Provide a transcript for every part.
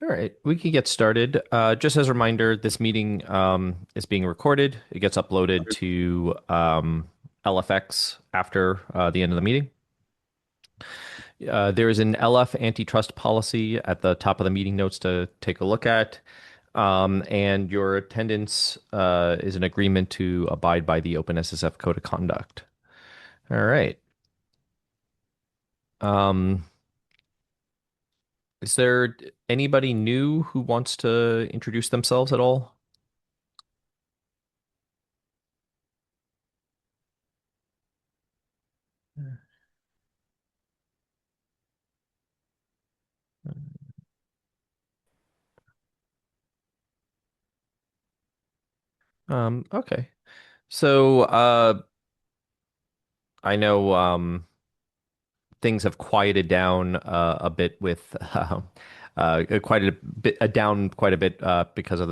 All right, we can get started. Just as a reminder, this meeting is being recorded. It gets uploaded to LFX after the end of the meeting. There is an LF antitrust policy at the top of the meeting notes to take a look at. And your attendance is an agreement to abide by the OpenSSF Code of Conduct. All right. Um, is there anybody new who wants to introduce themselves at all? Okay. So, I know things have quieted down a bit with quite a bit down quite a bit because of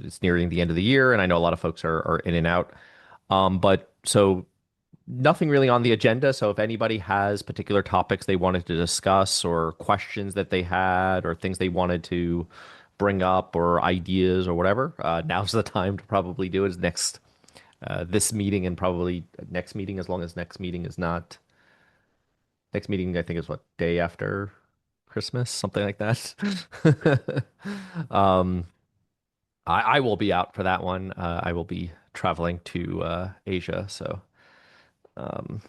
it's nearing the end of the year, and I know a lot of folks are in and out. But so nothing really on the agenda. So if anybody has particular topics they wanted to discuss, or questions that they had, or things they wanted to bring up, or ideas, or whatever, now's the time to probably do it. Next this meeting and probably next meeting, as long as next meeting is not next meeting, I think is what, day after Christmas, something like that. um, I will be out for that one. I will be traveling to Asia, so um,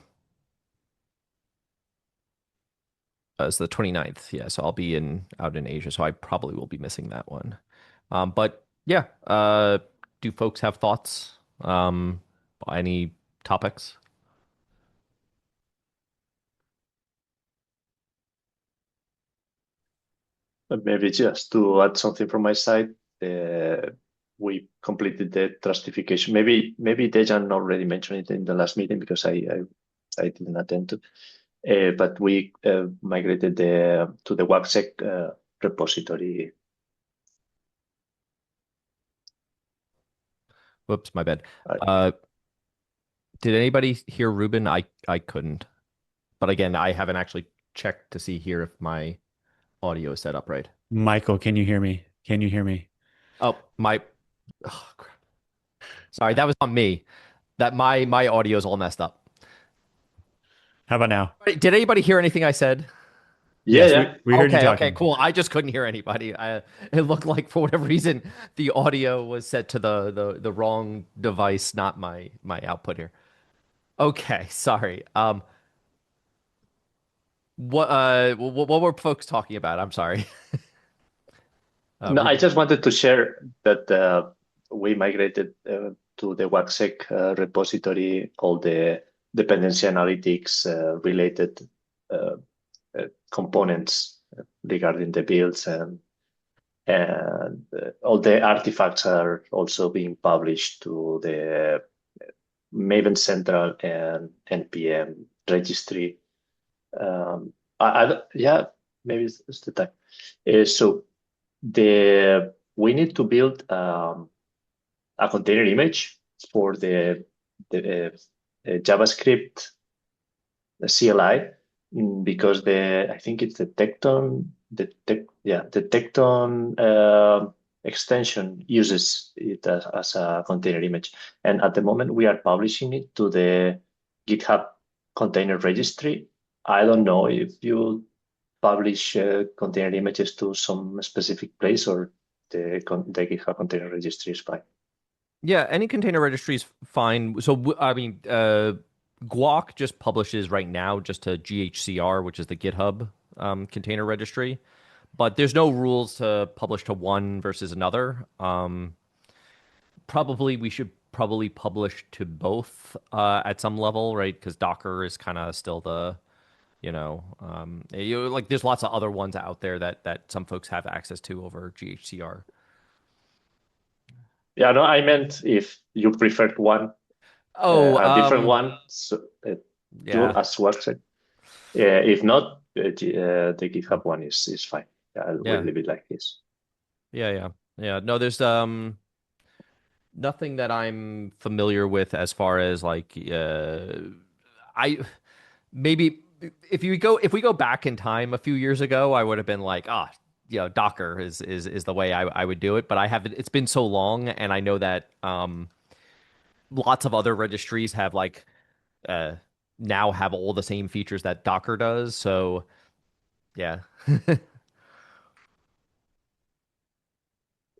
it's the 29th. Yeah, so I'll be in out in Asia, so I probably will be missing that one. But yeah, do folks have thoughts? Any topics? Maybe just to add something from my side, uh, we completed the trustification. Maybe Dejan already mentioned it in the last meeting because I didn't attend to. But we migrated to the WACSec repository. Whoops, my bad. Uh, Uh, did anybody hear Ruben? I couldn't. But again, I haven't actually checked to see here if my audio is set up right. Michael, can you hear me? Can you hear me? Oh, oh, crap. Sorry, that was on me. That my audio is all messed up. How about now? Wait, did anybody hear anything I said? yeah, Yes, yeah. we heard you Okay, talking. cool. I just couldn't hear anybody. It looked like for whatever reason the audio was set to the wrong device, not my output here. Okay, sorry. What were folks talking about? I'm sorry. No, I Ruben. just wanted to share that we migrated to the WACSec repository all the dependency analytics related uh, components regarding the builds, and all the artifacts are also being published to the Maven Central and NPM registry. Yeah, maybe it's the time. So the we need to build a container image for the JavaScript CLI, because I think it's the Tecton extension uses it as a container image, and at the moment we are publishing it to the GitHub container registry. I don't know if you publish container images to some specific place, or the GitHub container registry is fine. Yeah, any container registry is fine. So, I mean, GUAC just publishes right now just to GHCR, which is the GitHub container registry, but there's no rules to publish to one versus another. Probably we should probably publish to both at some level, right? Because Docker is kind of still like there's lots of other ones out there that some folks have access to over GHCR. Yeah, no, I meant if you preferred one, Oh, a different one, so do yeah, as works. If not, the GitHub one is fine. We'll yeah, leave it like this. yeah. No, there's nothing that I'm familiar with as far as like I maybe if we go back in time a few years ago, I would have been like, Docker is the way I would do it. But I haven't. It's been so long, and I know that lots of other registries have like uh now have all the same features that Docker does. So yeah.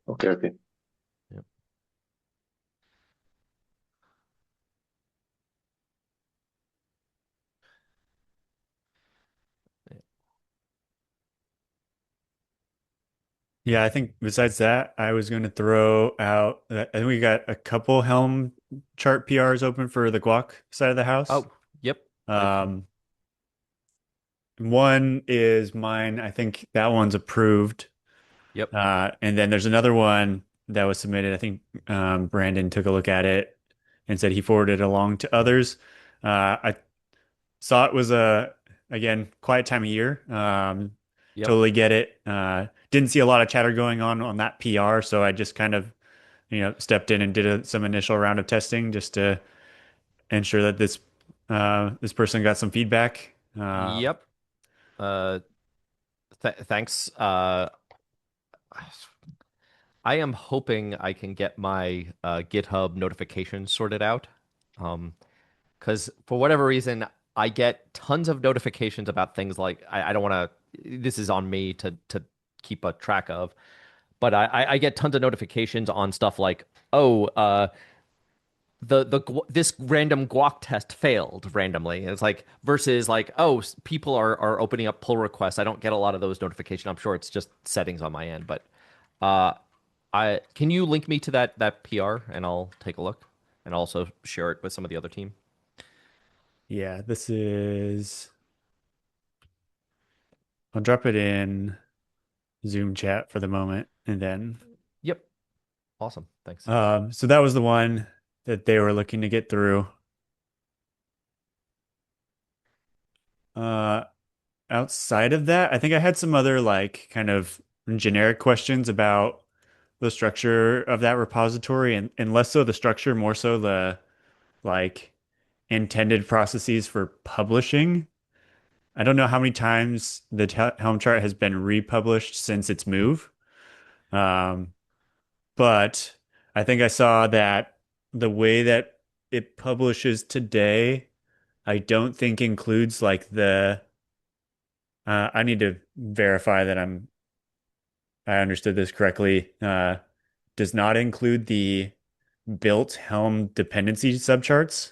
Okay, okay. Yep. Yeah, I think besides that, I was going to throw out. I think we got a couple Helm chart PRs open for the Guac side of the house. Oh, yep. I can. Um, One is mine. I think that one's approved. Yep. And then there's another one that was submitted. I think Brandon took a look at it and said he forwarded it along to others. I saw it was a again quiet time of year. Yep. Totally get it. Didn't see a lot of chatter going on that PR, so I just kind of stepped in and did some initial round of testing just to ensure that this person got some feedback. Yep. Uh, thanks. I am hoping I can get my GitHub notifications sorted out. Because for whatever reason, I get tons of notifications about things like I don't want to. This is on me to keep a track of, but I get tons of notifications on stuff like, oh, this random guac test failed randomly. And it's like versus like, oh, people are opening up pull requests. I don't get a lot of those notifications. I'm sure it's just settings on my end, but uh, I can you link me to that PR and I'll take a look and also share it with some of the other team. Yeah, this is. I'll drop it in Zoom chat for the moment, and then. Yep, awesome, thanks. So that was the one that they were looking to get through. Uh, Outside of that, I think I had some other like kind of generic questions about the structure of that repository and less so the structure, more so the like intended processes for publishing. I don't know how many times the Helm chart has been republished since its move. Um, but I think I saw that the way that it publishes today, I don't think includes like I need to verify that I understood this correctly. Does not include the built Helm dependency subcharts.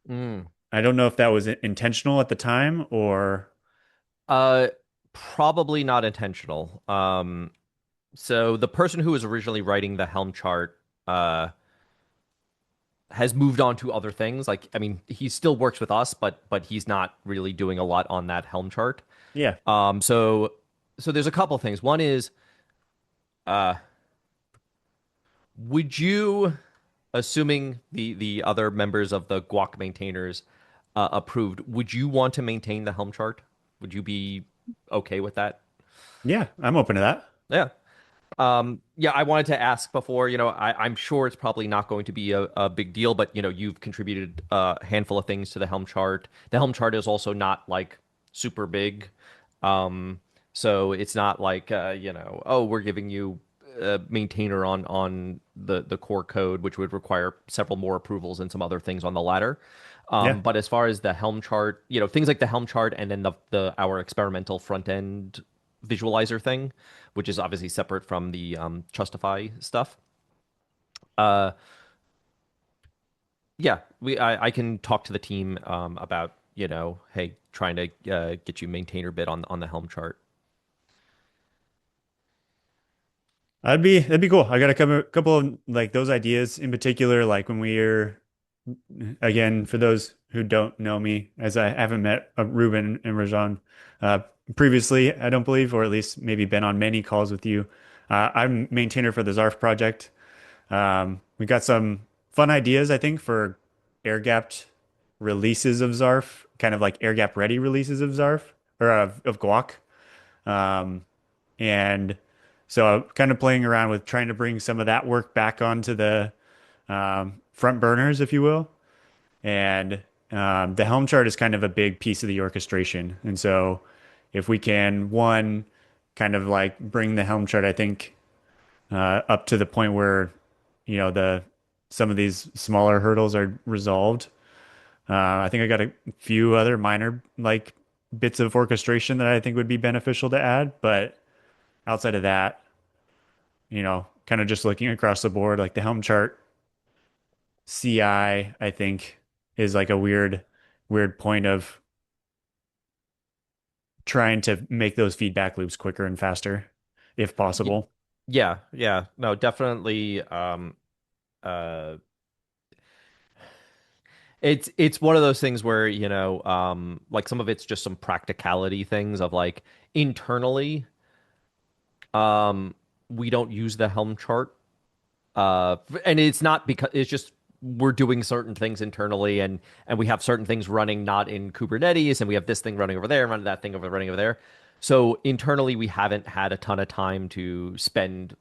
Mm. I don't know if that was intentional at the time or Uh, Probably not intentional. So the person who was originally writing the Helm chart, has moved on to other things. Like, I mean, he still works with us, but he's not really doing a lot on that Helm chart. yeah. So there's a couple things. One is, uh, would you, assuming the other members of the GUAC maintainers approved, would you want to maintain the Helm chart? Would you be okay with that? Yeah, I'm open to that. Yeah. Yeah, I wanted to ask before, I'm sure it's probably not going to be a big deal, but you've contributed a handful of things to the Helm chart. The Helm chart is also not like super big. So it's not like oh, we're giving you a maintainer on the core code, which would require several more approvals and some other things on the ladder. Yeah. But as far as the Helm chart, things like the Helm chart and then the our experimental front end visualizer thing, which is obviously separate from the Trustify stuff. Uh, yeah, I can talk to the team about hey, trying to get you maintainer bit on the Helm chart. That'd be cool. I got a couple of like those ideas in particular, like when we're again, for those who don't know me, as I haven't met Ruben and Rajan uh, previously, I don't believe, or at least maybe been on many calls with you. I'm maintainer for the Zarf project. We got some fun ideas, I think, for air-gapped releases of Zarf, kind of like air-gap ready releases of Zarf or of Guac. Um, and so I'm kind of playing around with trying to bring some of that work back onto the front burners, if you will. And the Helm chart is kind of a big piece of the orchestration. And so if we can, one, kind of like bring the Helm chart, I think, up to the point where, the some of these smaller hurdles are resolved. I think I got a few other minor like bits of orchestration that I think would be beneficial to add, but outside of that, kind of just looking across the board, like the Helm chart CI, I think is like a weird point of trying to make those feedback loops quicker and faster, if Y- possible. Yeah, yeah. No, definitely uh it's one of those things where, like some of it's just some practicality things of like internally, um, we don't use the Helm chart. And it's not because it's just we're doing certain things internally and we have certain things running not in Kubernetes and we have this thing running over there and running that thing over running over there. So internally we haven't had a ton of time to spend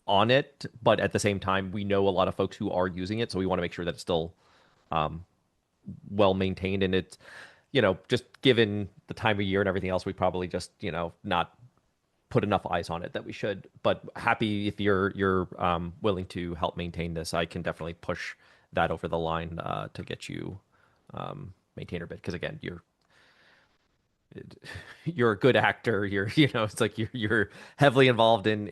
on it, but at the same time we know a lot of folks who are using it, so we want to make sure that it's still um, well maintained and it's just given the time of year and everything else, we probably just not put enough eyes on it that we should. But happy if you're willing to help maintain this. I can definitely push that over the line to get you maintainer bit because again, you're a good actor. It's like you're heavily involved in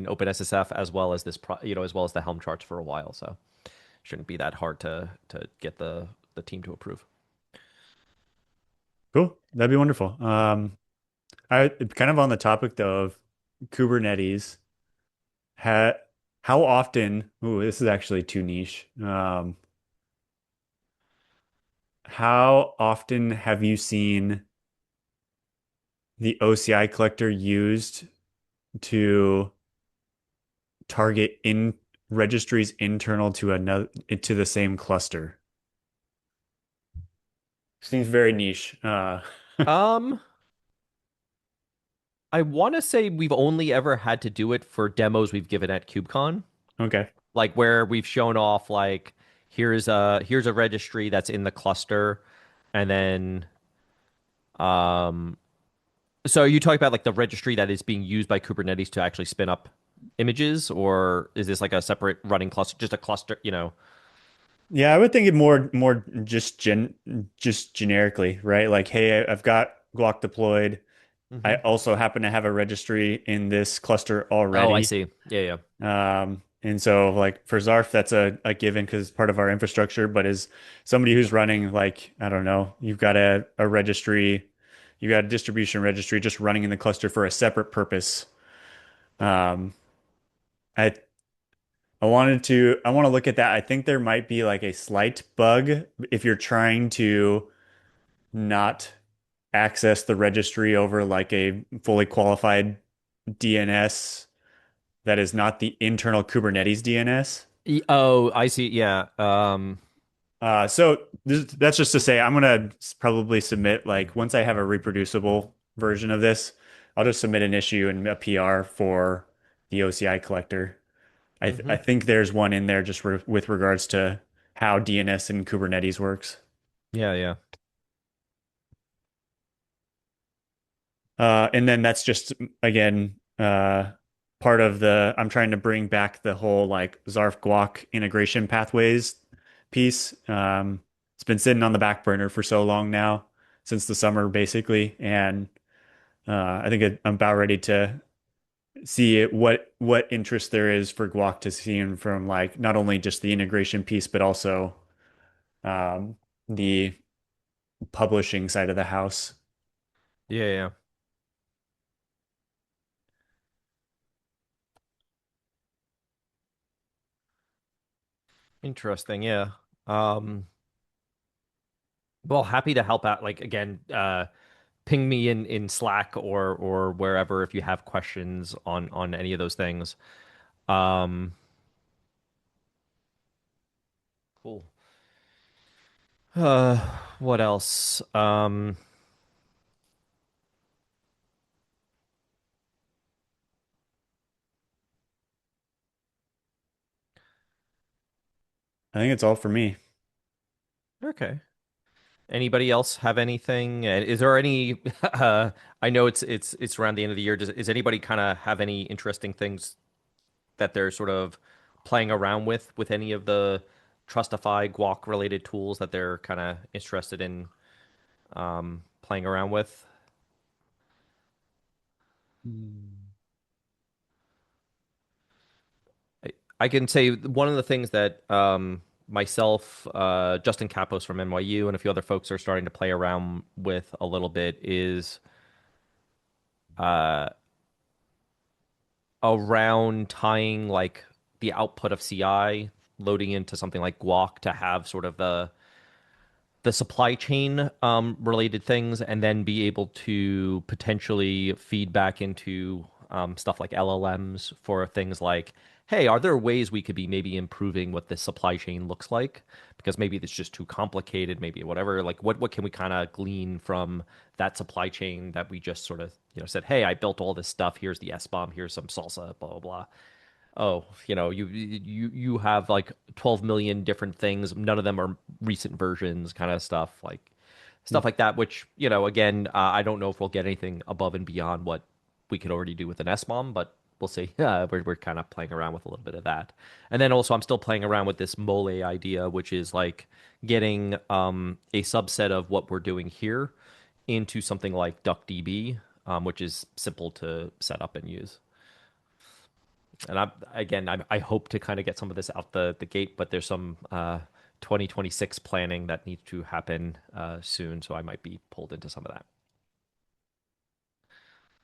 OpenSSF as well as as well as the Helm charts for a while. So shouldn't be that hard to get the team to approve. Cool. That'd be wonderful. I kind of on the topic though of Kubernetes, ha how often, ooh, this is actually too niche. How often have you seen the OCI collector used to target in registries internal to another to the same cluster? Seems very niche. Um, I want to say we've only ever had to do it for demos we've given at KubeCon, Okay. like where we've shown off like here's a registry that's in the cluster, and then um, so are you talking about like the registry that is being used by Kubernetes to actually spin up images, or is this like a separate running cluster, just a cluster, Yeah, I would think it more just generically, right? Like, hey, I've got Guac deployed. I hmm also happen to have a registry in this cluster Oh, I already. see. Yeah, yeah. And so like for Zarf, that's a given because it's part of our infrastructure, but as somebody who's running like, I don't know, you've got a registry, you've got a distribution registry just running in the cluster for a separate purpose. Um, I I want to look at that. I think there might be like a slight bug if you're trying to not access the registry over like a fully qualified DNS that is not the internal Kubernetes DNS. Oh, I see. Yeah. That's just to say, I'm gonna probably submit like once I have a reproducible version of this, I'll just submit an issue and a PR for the OCI collector. I hmm think there's one in there just with regards to how DNS and Kubernetes works. Yeah, yeah. And then that's just again part of the I'm trying to bring back the whole like Zarf Guac integration pathways piece. It's been sitting on the back burner for so long now, since the summer basically, and I think I'm about ready to see what interest there is for Guac to see from like not only just the integration piece, but also um, the publishing side of the house. Yeah, yeah. Interesting. Yeah. Um, well, happy to help out. Like again, ping me in Slack or wherever if you have questions on any of those things. Um, cool. Uh, what else? I think it's all for me. Okay. Anybody else have anything? Is there any? I know it's around the end of the year. Is anybody kind of have any interesting things that they're sort of playing around with any of the Trustify Guac related tools that they're kind of interested in playing around with? Hmm. I, I can say one of the things that myself, Justin Capos from NYU, and a few other folks are starting to play around with a little bit is uh, around tying like the output of CI loading into something like Guac to have sort of the supply chain related things and then be able to potentially feed back into stuff like LLMs for things like, hey, are there ways we could be maybe improving what this supply chain looks like? Because maybe it's just too complicated, maybe whatever. Like what can we kind of glean from that supply chain that we just sort of, said, hey, I built all this stuff. Here's the S-bomb, here's some salsa, blah, blah, blah. Oh, you have like 12 million different things. None of them are recent versions, kind of stuff like that. Which again, I don't know if we'll get anything above and beyond what we could already do with an SBOM, but we'll see. We're kind of playing around with a little bit of that, and then also I'm still playing around with this mole idea, which is like getting a subset of what we're doing here into something like DuckDB, which is simple to set up and use. And I hope to kind of get some of this out the gate, but there's some 2026 planning that needs to happen soon, so I might be pulled into some of that.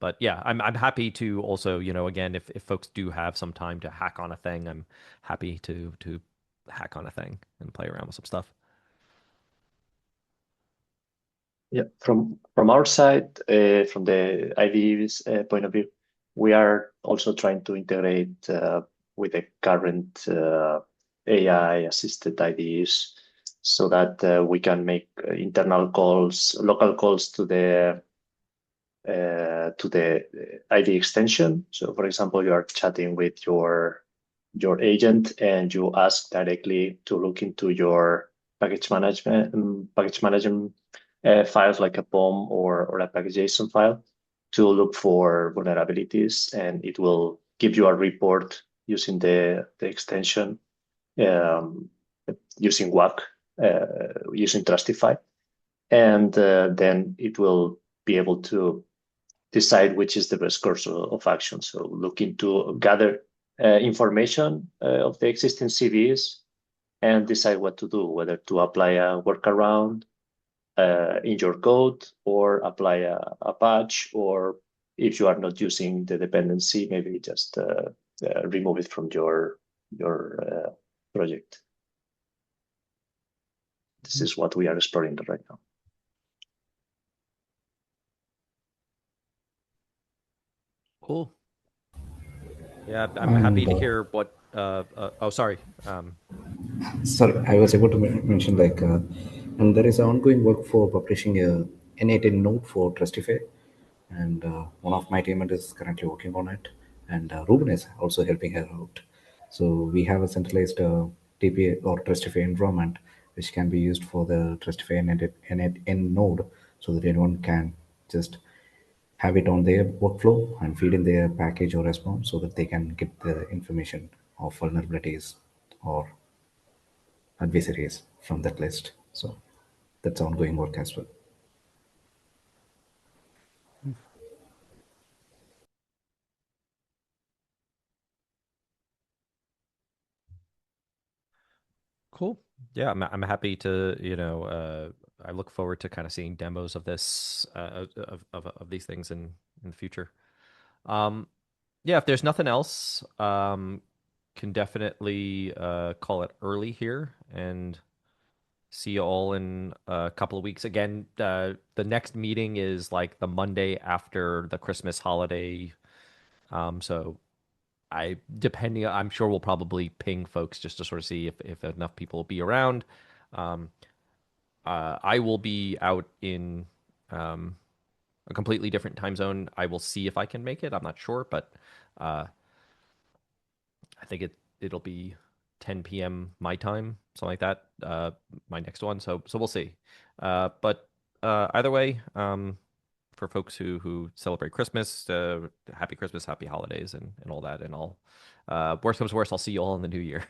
But yeah, I'm happy to also, again, if folks do have some time to hack on a thing, I'm happy to hack on a thing and play around with some stuff. Yeah, from our side, from the IDE's point of view, we are also trying to integrate with the current AI-assisted IDEs so that we can make internal calls, local calls to the ID extension. So, for example, you are chatting with your agent and you ask directly to look into your package management files like a POM or a package.json file to look for vulnerabilities, and it will give you a report using the extension using GUAC, using Trustify, and then it will be able to decide which is the best course of action. So looking to gather information of the existing CVs and decide what to do, whether to apply a workaround in your code or apply a patch, or if you are not using the dependency, maybe just remove it from your project. This is what we are exploring right now. Cool. Yeah, I'm happy And to hear what. Oh, sorry. sorry, I was able to mention and there is an ongoing work for publishing a N8 node for Trustify, and one of my teammates is currently working on it, and Ruben is also helping her out. So we have a centralized TPA or Trustify environment which can be used for the Trustify N8 node, so that anyone can just have it on their workflow and feed in their package or response so that they can get the information of vulnerabilities or adversaries from that list. So that's ongoing work as well. Cool. Yeah, I'm happy to, I look forward to kind of seeing demos of this, of these things in the future. Um, yeah, if there's nothing else, can definitely call it early here and see you all in a couple of weeks. Again, the next meeting is like the Monday after the Christmas holiday. So I'm sure we'll probably ping folks just to sort of see if enough people will be around. Um, I will be out in um, a completely different time zone. I will see if I can make it. I'm not sure, but uh, I think it'll be 10 p.m. my time. something like that. My next one. So we'll see. But either way, for folks who celebrate Christmas, happy Christmas, happy holidays, and all that, and all. Worst comes to worst, I'll see you all in the new year.